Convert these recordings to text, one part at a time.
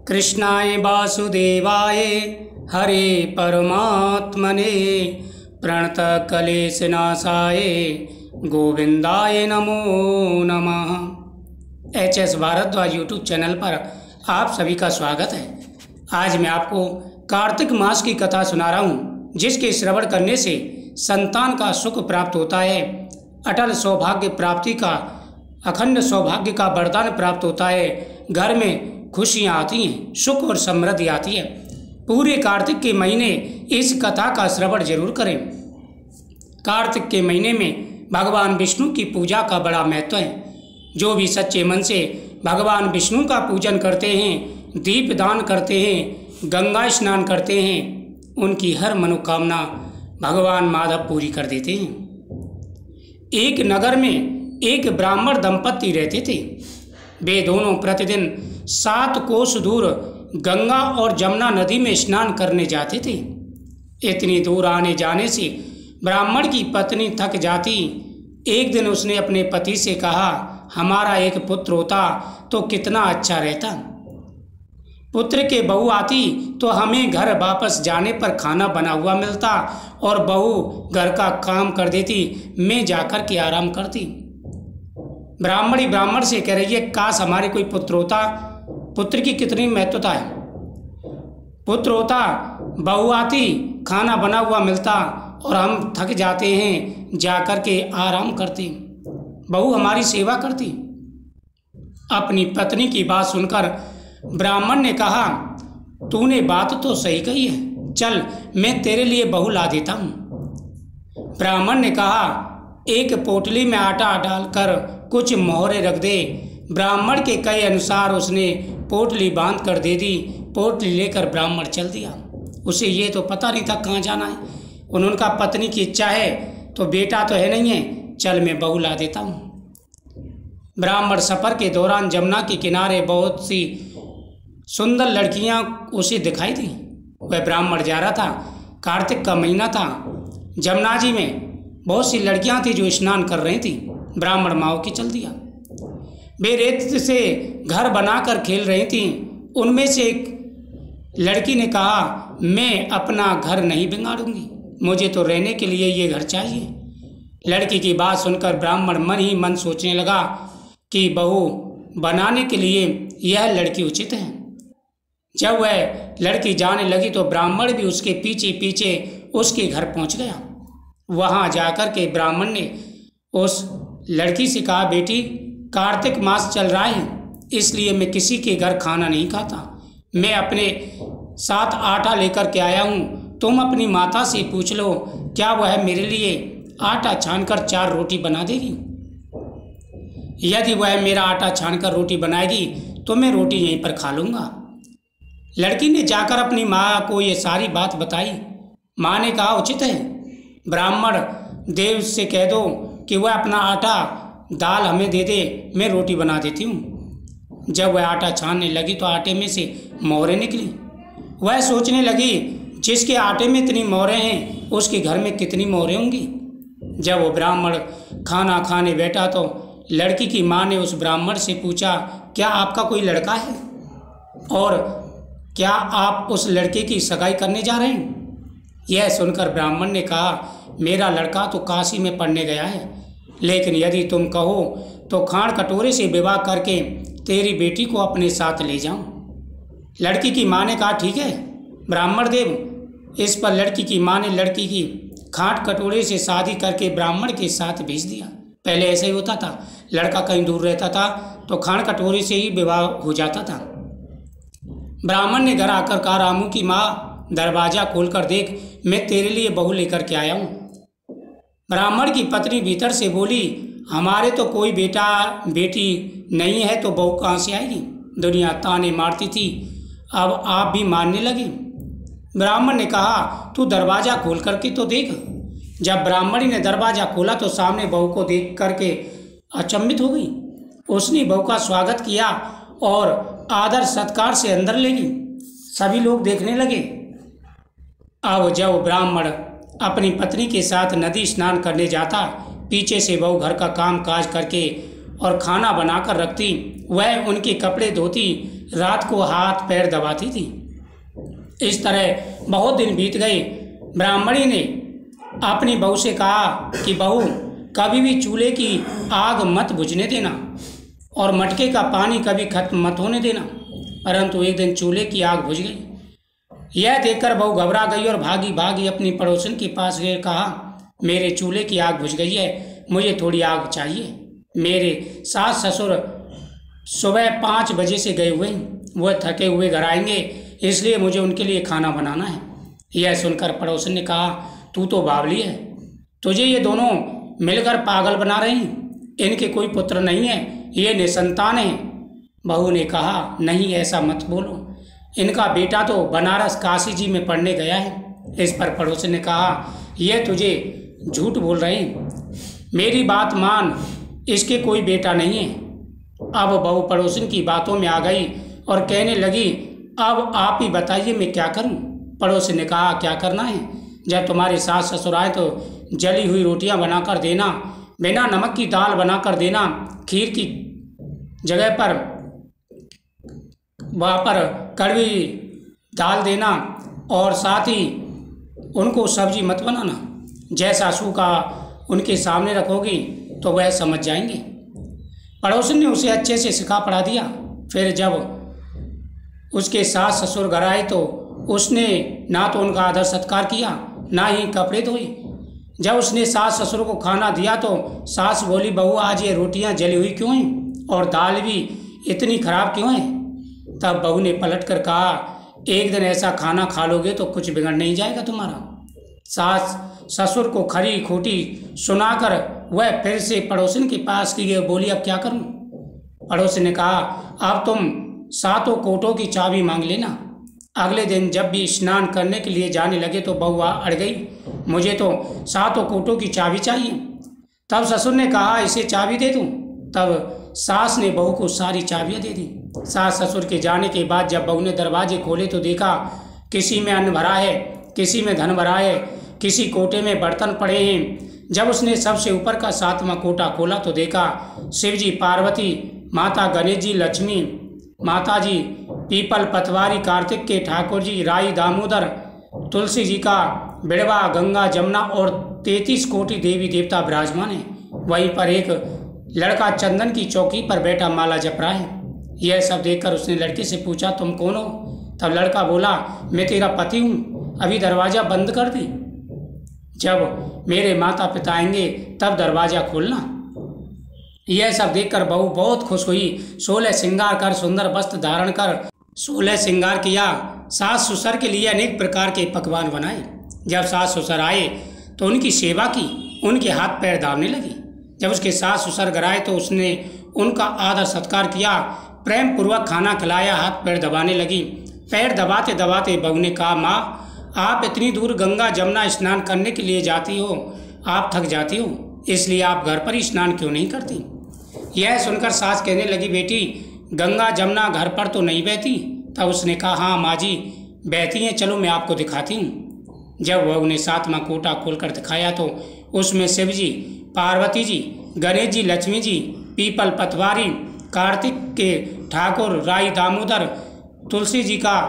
कृष्णाय वासुदेवाय हरे परमात्मने प्रणतक्लेशनाशाय गोविंदाय नमो नमः। एच.एस. भारद्वाज यूट्यूब चैनल पर आप सभी का स्वागत है। आज मैं आपको कार्तिक मास की कथा सुना रहा हूँ, जिसके श्रवण करने से संतान का सुख प्राप्त होता है, अटल सौभाग्य प्राप्ति का, अखंड सौभाग्य का वरदान प्राप्त होता है, घर में खुशियाँ आती हैं, सुख और समृद्धि आती है। पूरे कार्तिक के महीने इस कथा का श्रवण जरूर करें। कार्तिक के महीने में भगवान विष्णु की पूजा का बड़ा महत्व है। जो भी सच्चे मन से भगवान विष्णु का पूजन करते हैं, दीप दान करते हैं, गंगा स्नान करते हैं, उनकी हर मनोकामना भगवान माधव पूरी कर देते हैं। एक नगर में एक ब्राह्मण दंपत्ति रहते थे। वे दोनों प्रतिदिन 7 कोस दूर गंगा और जमुना नदी में स्नान करने जाते थे। इतनी दूर आने जाने से ब्राह्मण की पत्नी थक जाती। एक दिन उसने अपने पति से कहा, हमारा एक पुत्र होता तो कितना अच्छा रहता। पुत्र के बहू आती तो हमें घर वापस जाने पर खाना बना हुआ मिलता और बहू घर का काम कर देती, मैं जाकर के आराम करती। ब्राह्मणी ब्राह्मण से कह रही है, काश हमारे कोई पुत्र होता। पुत्र की कितनी महत्वता है। पुत्र होता, बहू आती, खाना बना हुआ मिलता और हम थक जाते हैं, जाकर के आराम करते, बहू हमारी सेवा करती। अपनी पत्नी की बात सुनकर ब्राह्मण ने कहा, तूने बात तो सही कही है, चल मैं तेरे लिए बहू ला देता हूँ। ब्राह्मण ने कहा, एक पोटली में आटा डालकर कुछ मोहरे रख दे। ब्राह्मण के कहे अनुसार उसने पोटली बांध कर दे दी। पोटली लेकर ब्राह्मण चल दिया। उसे ये तो पता नहीं था कहाँ जाना है। उन्होंने कहा, पत्नी की इच्छा है तो बेटा तो है नहीं है, चल मैं बहू ला देता हूँ। ब्राह्मण सफ़र के दौरान जमुना के किनारे बहुत सी सुंदर लड़कियाँ उसे दिखाई दी। वह ब्राह्मण जा रहा था, कार्तिक का महीना था। जमुना जी में बहुत सी लड़कियाँ थी जो स्नान कर रही थी। ब्राह्मण माओ की चल दिया। वे रेत से घर बनाकर खेल रही थीं। उनमें से एक लड़की ने कहा, मैं अपना घर नहीं बिगाड़ूंगी, मुझे तो रहने के लिए ये घर चाहिए। लड़की की बात सुनकर ब्राह्मण मन ही मन सोचने लगा कि बहू बनाने के लिए यह लड़की उचित है। जब वह लड़की जाने लगी तो ब्राह्मण भी उसके पीछे पीछे उसके घर पहुंच गया। वहां जाकर के ब्राह्मण ने उस लड़की से कहा, बेटी कार्तिक मास चल रहा है, इसलिए मैं किसी के घर खाना नहीं खाता। मैं अपने साथ आटा लेकर के आया हूँ, तुम अपनी माता से पूछ लो, क्या वह मेरे लिए आटा छानकर 4 रोटी बना देगी। यदि वह मेरा आटा छानकर रोटी बनाएगी तो मैं रोटी यहीं पर खा लूँगा। लड़की ने जाकर अपनी माँ को ये सारी बात बताई। माँ ने कहा, उचित है, ब्राह्मण देव से कह दो कि वह अपना आटा दाल हमें दे दे, मैं रोटी बना देती हूँ। जब वह आटा छानने लगी तो आटे में से मोहरें निकली। वह सोचने लगी, जिसके आटे में इतनी मोहरें हैं उसके घर में कितनी मोहरें होंगी। जब वो ब्राह्मण खाना खाने बैठा तो लड़की की माँ ने उस ब्राह्मण से पूछा, क्या आपका कोई लड़का है और क्या आप उस लड़के की सगाई करने जा रहे हैं। यह सुनकर ब्राह्मण ने कहा, मेरा लड़का तो काशी में पढ़ने गया है, लेकिन यदि तुम कहो तो खाड़ कटोरे से विवाह करके तेरी बेटी को अपने साथ ले जाऊं। लड़की की माँ ने कहा, ठीक है ब्राह्मण देव। इस पर लड़की की माँ ने लड़की की खाट कटोरे से शादी करके ब्राह्मण के साथ भेज दिया। पहले ऐसा ही होता था, लड़का कहीं दूर रहता था तो खाड़ कटोरे से ही विवाह हो जाता था। ब्राह्मण ने घर आकर कहा, रामू की माँ दरवाज़ा खोलकर देख, मैं तेरे लिए बहू लेकर के आया हूँ। ब्राह्मण की पत्नी भीतर से बोली, हमारे तो कोई बेटा बेटी नहीं है तो बहू कहाँ से आएगी। दुनिया ताने मारती थी, अब आप भी मानने लगे। ब्राह्मण ने कहा, तू दरवाज़ा खोल करके तो देख। जब ब्राह्मणी ने दरवाज़ा खोला तो सामने बहू को देख करके अचंभित हो गई। उसने बहू का स्वागत किया और आदर सत्कार से अंदर ले गई। सभी लोग देखने लगे। अब जब ब्राह्मण अपनी पत्नी के साथ नदी स्नान करने जाता, पीछे से बहू घर का काम काज करके और खाना बनाकर रखती, वह उनके कपड़े धोती, रात को हाथ पैर दबाती थी। इस तरह बहुत दिन बीत गए। ब्राह्मणी ने अपनी बहू से कहा कि बहू, कभी भी चूल्हे की आग मत बुझने देना और मटके का पानी कभी खत्म मत होने देना। परंतु एक दिन चूल्हे की आग बुझ गई। यह देखकर बहू घबरा गई और भागी भागी अपनी पड़ोसन के पास गए। कहा, मेरे चूल्हे की आग बुझ गई है, मुझे थोड़ी आग चाहिए। मेरे सास ससुर सुबह 5 बजे से गए हुए हैं, वह थके हुए घर आएंगे, इसलिए मुझे उनके लिए खाना बनाना है। यह सुनकर पड़ोसन ने कहा, तू तो बावली है, तुझे ये दोनों मिलकर पागल बना रहे हैं। इनके कोई पुत्र नहीं है, ये निसंतान है। बहू ने कहा, नहीं ऐसा मत बोलो, इनका बेटा तो बनारस काशी जी में पढ़ने गया है। इस पर पड़ोसन ने कहा, यह तुझे झूठ बोल रहे हैं, मेरी बात मान, इसके कोई बेटा नहीं है। अब बहू पड़ोसन की बातों में आ गई और कहने लगी, अब आप ही बताइए मैं क्या करूं। पड़ोसन ने कहा, क्या करना है, जब तुम्हारे सास ससुर आए तो जली हुई रोटियां बनाकर देना, बिना नमक की दाल बनाकर देना, खीर की जगह पर वहाँ पर कड़वी दाल देना और साथ ही उनको सब्जी मत बनाना। जैसा सूखा उनके सामने रखोगी तो वह समझ जाएंगे। पड़ोसन ने उसे अच्छे से सिखा पढ़ा दिया। फिर जब उसके सास ससुर घर आए तो उसने ना तो उनका आदर सत्कार किया, ना ही कपड़े धोए। जब उसने सास ससुर को खाना दिया तो सास बोली, बहू आज ये रोटियां जली हुई क्यों हैं और दाल भी इतनी खराब क्यों है। तब बहू ने पलट कर कहा, एक दिन ऐसा खाना खा लोगे तो कुछ बिगड़ नहीं जाएगा तुम्हारा। सास ससुर को खरी खोटी सुनाकर वह फिर से पड़ोसन के पास की गई, बोली, अब क्या करूं। पड़ोसन ने कहा, अब तुम 7 कोटों की चाबी मांग लेना। अगले दिन जब भी स्नान करने के लिए जाने लगे तो बहू अड़ गई, मुझे तो 7 कोटों की चाबी चाहिए। तब ससुर ने कहा, इसे चाबी दे दूं। तब सास ने बहू को सारी चाबियां दे दी। सास ससुर के जाने के बाद जब बहू ने दरवाजे खोले तो देखा किसी में अन्न भरा है, किसी में धन भरा है, किसी कोटे में बर्तन पड़े हैं। जब उसने सबसे ऊपर का 7वां कोटा खोला तो देखा शिव जी, पार्वती माता, गणेश जी, लक्ष्मी माता जी, पीपल पतवारी, कार्तिक के ठाकुर जी, राई दामोदर, तुलसी जी का बिड़वा, गंगा जमुना और 33 कोटि देवी देवता विराजमान है। वहीं पर एक लड़का चंदन की चौकी पर बैठा माला जप रहा है। यह सब देखकर उसने लड़के से पूछा, तुम कौन हो। तब लड़का बोला, मैं तेरा पति हूँ, अभी दरवाज़ा बंद कर दे, जब मेरे माता पिता आएंगे तब दरवाज़ा खोलना। यह सब देखकर बहू बहुत खुश हुई। 16 श्रृंगार कर, सुंदर वस्त्र धारण कर 16 श्रृंगार किया। सास ससुर के लिए अनेक प्रकार के पकवान बनाए। जब सास ससुर आए तो उनकी सेवा की, उनके हाथ पैर दाबने लगी। जब उसके सास ससुर घर आए तो उसने उनका आदर सत्कार किया, प्रेम पूर्वक खाना खिलाया, हाथ पैर दबाने लगी। पैर दबाते दबाते बहू ने कहा, माँ आप इतनी दूर गंगा जमुना स्नान करने के लिए जाती हो, आप थक जाती हो, इसलिए आप घर पर ही स्नान क्यों नहीं करती। यह सुनकर सास कहने लगी, बेटी गंगा जमुना घर पर तो नहीं बहती। तब उसने कहा, हाँ माँ जी बहती हैं, चलो मैं आपको दिखाती हूँ। जब वह उन्हें 7वां कोटा खोलकर दिखाया तो उसमें शिव जी, पार्वती जी, गणेश जी, लक्ष्मी जी, पीपल पतवारी, कार्तिक के ठाकुर, राई दामोदर, तुलसी जी का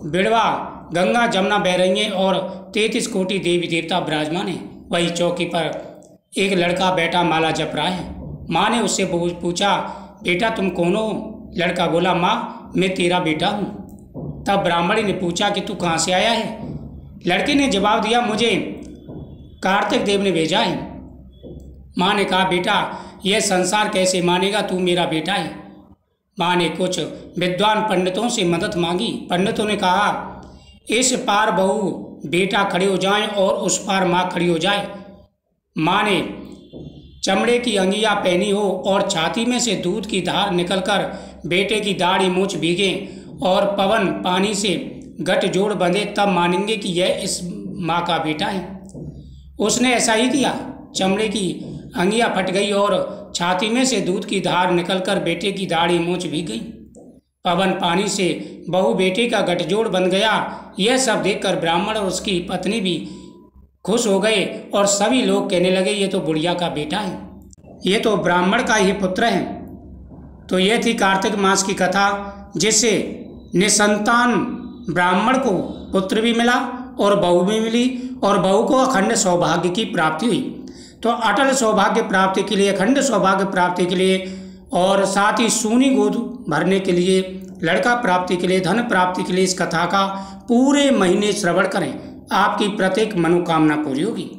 बिड़वा, गंगा जमुना बह रही हैं और 33 कोटि देवी देवता विराजमान है। वही चौकी पर एक लड़का बैठा माला जप रहा है। माँ ने उससे पूछा, बेटा तुम कौन हो। लड़का बोला, माँ मैं तेरा बेटा हूँ। तब ब्राह्मणी ने पूछा कि तू कहाँ से आया है। लड़के ने जवाब दिया, मुझे कार्तिक देव ने भेजा है। माँ ने कहा, बेटा यह संसार कैसे मानेगा, तू मेरा बेटा है। माँ ने कुछ विद्वान पंडितों से मदद मांगी। पंडितों ने कहा, इस पार बहू बेटा खड़े हो जाएं और उस पार माँ खड़ी हो जाए। माँ ने चमड़े की अंगिया पहनी हो और छाती में से दूध की धार निकलकर बेटे की दाढ़ी मूंछ भीगे और पवन पानी से गठजोड़ बंधे, तब मानेंगे कि यह इस माँ का बेटा है। उसने ऐसा ही किया। चमड़े की अंगिया फट गई और छाती में से दूध की धार निकलकर बेटे की दाढ़ी मूंछ भीग गई। पवन पानी से बहू बेटे का गठजोड़ बन गया। यह सब देखकर ब्राह्मण और उसकी पत्नी भी खुश हो गए और सभी लोग कहने लगे, ये तो बुढ़िया का बेटा है, ये तो ब्राह्मण का ही पुत्र है। तो यह थी कार्तिक मास की कथा, जिससे निसंतान ब्राह्मण को पुत्र भी मिला और बहू भी मिली और बहू को अखंड सौभाग्य की प्राप्ति हुई। तो अटल सौभाग्य प्राप्ति के लिए, अखंड सौभाग्य प्राप्ति के लिए और साथ ही सूनी गोद भरने के लिए, लड़का प्राप्ति के लिए, धन प्राप्ति के लिए इस कथा का पूरे महीने श्रवण करें। आपकी प्रत्येक मनोकामना पूरी होगी।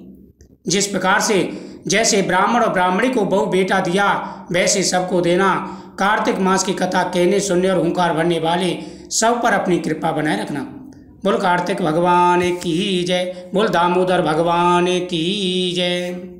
जिस प्रकार से जैसे ब्राह्मण और ब्राह्मणी को बहू बेटा दिया, वैसे सबको देना। कार्तिक मास की कथा कहने, सुनने और हुंकार भरने वाले सब पर अपनी कृपा बनाए रखना। बोल कार्तिक भगवान की जय, बोल दामोदर भगवान की जय।